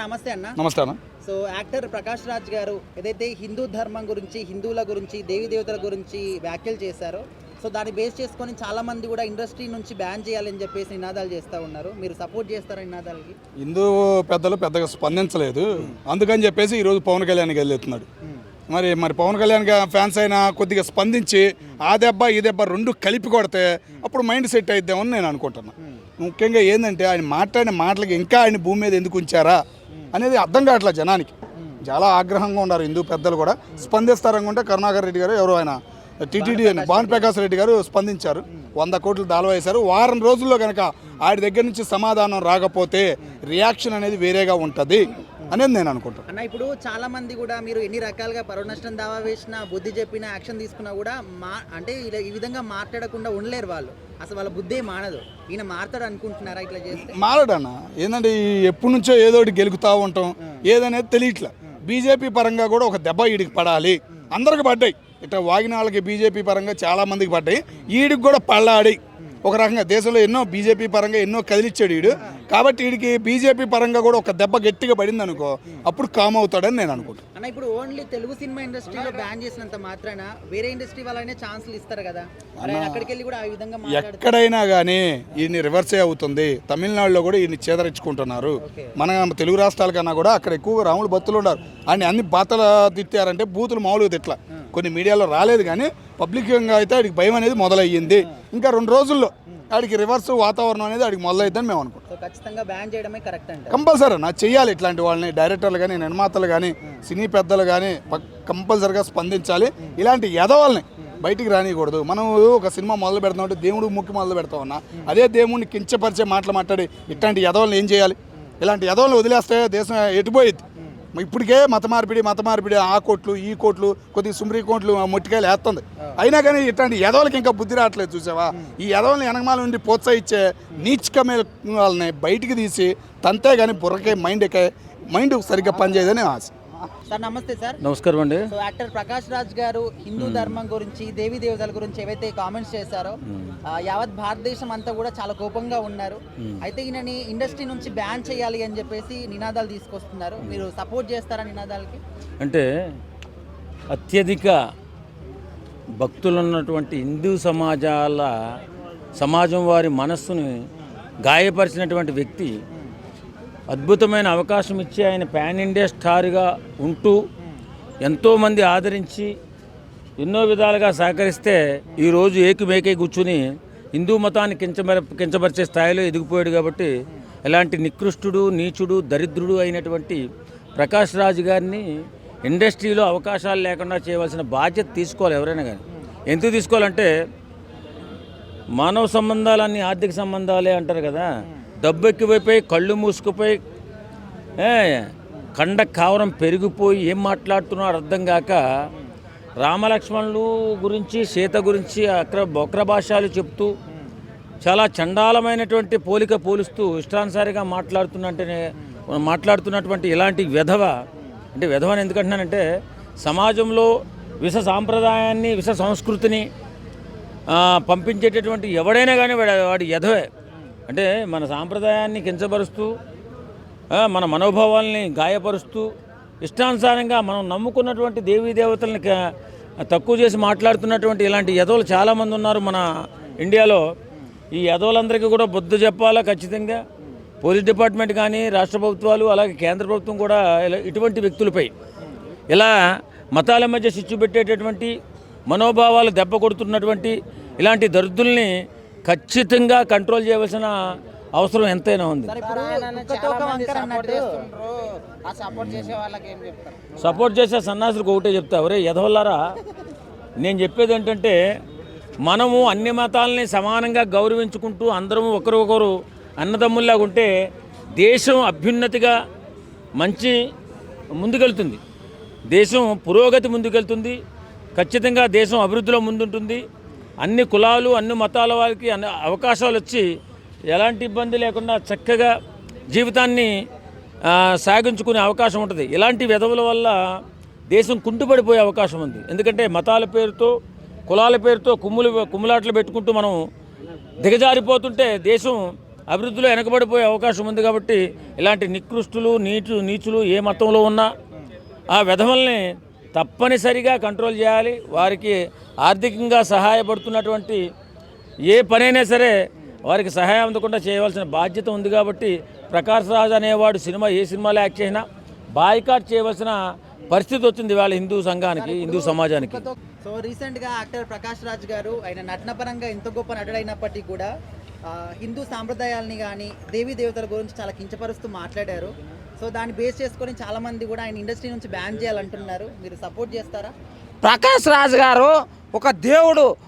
నమస్తే అన్న. నమస్తే అన్న. సో యాక్టర్ ప్రకాష్ రాజ్ గారు ఏదైతే హిందూ ధర్మం గురించి, హిందువుల గురించి, దేవీ దేవతల గురించి వ్యాఖ్యలు చేశారో, సో దాన్ని బేస్ చేసుకొని చాలా మంది కూడా ఇండస్ట్రీ నుంచి బ్యాన్ చేయాలని చెప్పేసి నినాదాలు చేస్తూ ఉన్నారు. మీరు సపోర్ట్ చేస్తారా నినాదాలకి? హిందూ పెద్దలు పెద్దగా స్పందించలేదు, అందుకని చెప్పేసి ఈరోజు పవన్ కళ్యాణ్కి వెళ్ళెత్తున్నాడు. మరి పవన్ కళ్యాణ్ ఫ్యాన్స్ అయినా కొద్దిగా స్పందించి ఆ దెబ్బ ఈ దెబ్బ రెండు కలిపి కొడితే అప్పుడు మైండ్ సెట్ అయిద్దామని నేను అనుకుంటున్నా. ముఖ్యంగా ఏంటంటే ఆయన మాట్లాడిన మాటలకి ఇంకా ఆయన భూమి మీద ఎందుకు ఉంచారా అనేది అర్థం కావట్లేదు జనానికి. చాలా ఆగ్రహంగా ఉన్నారు హిందూ పెద్దలు కూడా. స్పందిస్తారనుకుంటే కరుణాకర్ రెడ్డి గారు ఎవరు ఆయన టీటీడీ భాను ప్రకాష్ రెడ్డి గారు స్పందించారు, 100 కోట్లు దాళ వేశారు. వారం రోజుల్లో కనుక ఆయన దగ్గర నుంచి సమాధానం రాకపోతే రియాక్షన్ అనేది వేరేగా ఉంటుంది అనేది నేను అనుకుంటాను. అన్న ఇప్పుడు చాలా మంది కూడా మీరు ఎన్ని రకాలుగా పరువు నష్టం దావా వేసినా, బుద్ధి చెప్పినా, యాక్షన్ తీసుకున్నా కూడా అంటే ఈ విధంగా మాట్లాడకుండా ఉండలేరు వాళ్ళు. అసలు వాళ్ళ బుద్ధి మానదు. ఈయన మారతాడు అనుకుంటున్నారా ఇట్లా చేస్తే? మారడన్న ఏంటంటే ఎప్పటి నుంచో ఏదో ఒకటి గెలుగుతూ ఉంటాం, ఏదనేది తెలియట్లా. బీజేపీ పరంగా కూడా ఒక దెబ్బ ఈడికి పడాలి, అందరికి పడ్డాయి. ఇట్లా వాగిన వాళ్ళకి బీజేపీ పరంగా చాలా మందికి పడ్డాయి, ఈడికి కూడా పళ్ళాడి. ఒక రకంగా దేశంలో ఎన్నో బీజేపీ పరంగా ఎన్నో కదిలిచ్చాడు వీడు, కాబట్టి వీడికి బీజేపీ పరంగా కూడా ఒక దెబ్బ గట్టిగా పడింది అనుకో, అప్పుడు కామ్ అవుతాడని నేను అనుకుంటాను. అన్న ఇప్పుడు ఓన్లీ తెలుగు సినిమా ఇండస్ట్రీలో బ్యాన్ చేసినంత మాత్రాన వేరే ఇండస్ట్రీ వాళ్ళనే ఛాన్సులు ఇస్తారు కదా, అక్కడికి వెళ్ళి కూడా ఆ విధంగా ఎక్కడైనా కానీ ఈయన్ని రివర్సే అవుతుంది. తమిళనాడులో కూడా ఈయన్ని చేదరించుకుంటున్నారు. మన తెలుగు రాష్ట్రాల కన్నా కూడా అక్కడ ఎక్కువగా రాములు భక్తులు ఉన్నారు. ఆయన అన్ని బాతలు తిట్టారంటే బూతులు మామూలుగా తిట్ల, కొన్ని మీడియాలో రాలేదు కానీ పబ్లిక్గా అయితే ఆడికి భయం అనేది మొదలయ్యింది. ఇంకా 2 రోజుల్లో ఆడికి రివర్స్ వాతావరణం అనేది ఆడికి మొదలైద్దని మేము అనుకుంటాం. ఖచ్చితంగా బ్యాన్ చేయడమే కరెక్ట్ అంటే కంపల్సరీ నా చెయ్యాలి. ఇట్లాంటి వాళ్ళని డైరెక్టర్లు కానీ, నిర్మాతలు కానీ, సినీ పెద్దలు కానీ కంపల్సరీగా స్పందించాలి. ఇలాంటి ఎదవాళ్ళని బయటికి రానియకూడదు. మనం ఒక సినిమా మొదలు పెడతామంటే దేవుడు ముక్కి మొదలు పెడతామన్నా, అదే దేవుడిని కించపరిచే మాటలు మాట్లాడి ఇట్లాంటి ఎదవాళ్ళని ఏం చేయాలి? ఇలాంటి ఎదవాళ్ళని వదిలేస్తే దేశం ఎటుపోయిద్ది. ఇప్పటికే మత మార్పిడి ఆ కోట్లు ఈ కోట్లు కొద్దిగా సుమ్రీ కోట్లు మొట్టికాయలు వేస్తుంది. అయినా కానీ ఇట్లాంటి ఎదవలకి ఇంకా బుద్ధి రావట్లేదు. చూసావా, ఈ ఎదవల్ని వెనకమాల నుండి ప్రోత్సహించే నీచకమైన వాళ్ళని బయటికి తీసి తంతే కానీ బుర్రకే మైండ్ సరిగ్గా పనిచేయదని ఆశ. సార్ నమస్తే. సార్ నమస్కారం అండి. సో యాక్టర్ ప్రకాష్ రాజ్ గారు హిందూ ధర్మం గురించి, దేవీ దేవతల గురించి ఏవైతే కామెంట్స్ చేశారో యావత్ భారతదేశం అంతా కూడా చాలా కోపంగా ఉన్నారు. అయితే ఈయనని ఇండస్ట్రీ నుంచి బ్యాన్ చేయాలి అని చెప్పేసి నినాదాలు తీసుకొస్తున్నారు. మీరు సపోర్ట్ చేస్తారా నినాదాలకి? అంటే అత్యధిక భక్తులున్నటువంటి హిందూ సమాజం వారి మనస్సుని గాయపరిచినటువంటి వ్యక్తి అద్భుతమైన అవకాశం ఇచ్చి ఆయన పాన్ ఇండియా స్టార్గా ఉంటూ ఎంతోమంది ఆదరించి ఎన్నో విధాలుగా సహకరిస్తే ఈరోజు ఏకమేకై కూర్చుని హిందూ మతాన్ని కించపరిచే స్థాయిలో ఎదిగిపోయాడు. కాబట్టి ఎలాంటి నికృష్టుడు, నీచుడు, దరిద్రుడు అయినటువంటి ప్రకాష్ రాజ్ గారిని ఇండస్ట్రీలో అవకాశాలు లేకుండా చేయవలసిన బాధ్యత తీసుకోవాలి ఎవరైనా కానీ. ఎందుకు తీసుకోవాలంటే మానవ సంబంధాలన్నీ ఆర్థిక సంబంధాలే అంటారు కదా. డబ్బు ఎక్కువైపోయి కళ్ళు మూసుకుపోయి కండ కావరం పెరిగిపోయి ఏం మాట్లాడుతున్నారో అర్థం కాక రామలక్ష్మణులు గురించి, సీత గురించి వక్ర భాషలు చెప్తూ చాలా చండాలమైనటువంటి పోలుస్తూ ఇష్టానుసారిగా మాట్లాడుతున్నటువంటి ఇలాంటి విధవని ఎందుకంటున్నానంటే సమాజంలో విష సాంప్రదాయాన్ని, విష సంస్కృతిని పంపించేటటువంటి ఎవడైనా కానీ వాడి ఎధవే. అంటే మన సాంప్రదాయాన్ని కించపరుస్తూ, మన మనోభావాల్ని గాయపరుస్తూ, ఇష్టానుసారంగా మనం నమ్ముకున్నటువంటి దేవీ దేవతల్ని తక్కువ చేసి మాట్లాడుతున్నటువంటి ఇలాంటి ఎదవలు చాలామంది ఉన్నారు మన ఇండియాలో. ఈ ఎదవలందరికీ కూడా బుద్ధి చెప్పాలా ఖచ్చితంగా. పోలీస్ డిపార్ట్మెంట్ కానీ, రాష్ట్ర ప్రభుత్వాలు, అలాగే కేంద్ర ప్రభుత్వం కూడా ఇటువంటి వ్యక్తులపై ఇలా మతాల మధ్య చిచ్చు పెట్టేటటువంటి, మనోభావాలు దెబ్బ కొడుతున్నటువంటి ఇలాంటి దరిద్రుల్ని ఖచ్చితంగా కంట్రోల్ చేయవలసిన అవసరం ఎంతైనా ఉంది. సపోర్ట్ చేసే సన్నాసులకు ఒకటే చెప్తా, ఒరే ఎదవల్లారా, నేను చెప్పేది ఏంటంటే మనము అన్ని మతాలని సమానంగా గౌరవించుకుంటూ అందరము ఒకరొకరు అన్నదమ్ముల్లాగా ఉంటే దేశం అభ్యున్నతిగా మంచి ముందుకెళ్తుంది, దేశం పురోగతి ముందుకెళ్తుంది, ఖచ్చితంగా దేశం అభివృద్ధిలో ముందుంటుంది. అన్ని కులాలు, అన్ని మతాల వారికి అన్ని అవకాశాలు వచ్చి ఎలాంటి ఇబ్బంది లేకుండా చక్కగా జీవితాన్ని సాగించుకునే అవకాశం ఉంటుంది. ఇలాంటి విధవుల వల్ల దేశం కుంటుపడిపోయే అవకాశం ఉంది. ఎందుకంటే మతాల పేరుతో, కులాల పేరుతో కుమ్ములాట్లు పెట్టుకుంటూ మనం దిగజారిపోతుంటే దేశం అభివృద్ధిలో వెనకబడిపోయే అవకాశం ఉంది. కాబట్టి ఇలాంటి నికృష్టులు నీచులు ఏ మతంలో ఉన్నా ఆ వెధవల్ని తప్పనిసరిగా కంట్రోల్ చేయాలి. వారికి ఆర్థికంగా సహాయపడుతున్నటువంటి ఏ పనైనా సరే వారికి సహాయం అందకుండా చేయవలసిన బాధ్యత ఉంది. కాబట్టి ప్రకాష్ రాజ్ అనేవాడు ఏ సినిమాలో యాక్ట్ చేసినా బాయ్కాట్ చేయవలసిన పరిస్థితి వచ్చింది వాళ్ళ హిందూ సంఘానికి, హిందూ సమాజానికి. సో రీసెంట్గా యాక్టర్ ప్రకాష్ రాజ్ గారు ఆయన నటనపరంగా ఎంత గొప్ప నటుడైనప్పటికీ కూడా హిందూ సాంప్రదాయాలని కానీ దేవీ దేవతల గురించి చాలా కించపరుస్తూ మాట్లాడారు. సో దాన్ని బేస్ చేసుకొని చాలామంది కూడా ఆయన ఇండస్ట్రీ నుంచి బ్యాన్ చేయాలంటున్నారు. మీరు సపోర్ట్ చేస్తారా? ప్రకాష్ రాజ్ గారు ఒక దేవుడు,